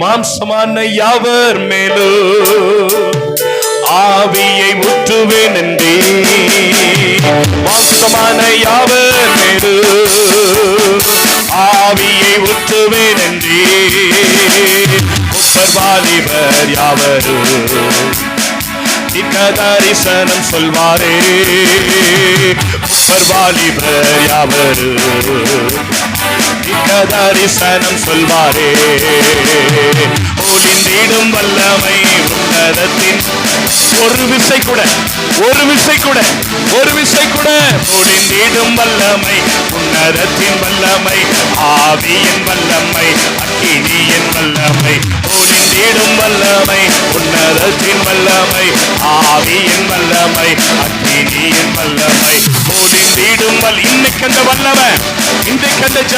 மாம்சமான யாவர் மேலோ ஆவியை ஊற்றுவேன் என்றே. மாம்சமான யாவர் மேலோ ஆவியை ஊற்றுவேன் என்றே. முப்பர் வாலிபர் யாவரோ தரிசனம் சொல்வாரே. முப்பர் வாலிபர் யாவரோ தரிசனம் சொல்வாரே. ஒளிந்திடும் வல்லமை உன்னதத்தின் ஒரு விசை கூட ஒளிந்திடும் வல்லமை உன்னதத்தின் வல்லமை ஆவியின் வல்லமை அக்கினியின் வல்லமை. ஒளிந்திடும் வல்லமை உன்னதத்தின் வல்லமை ஆவியின் வல்லமை அக்கினியின் வல்லமை. ஒளிந்திடும் இன்னைக்கு அந்த வல்லமை இன்றைக்கு அந்த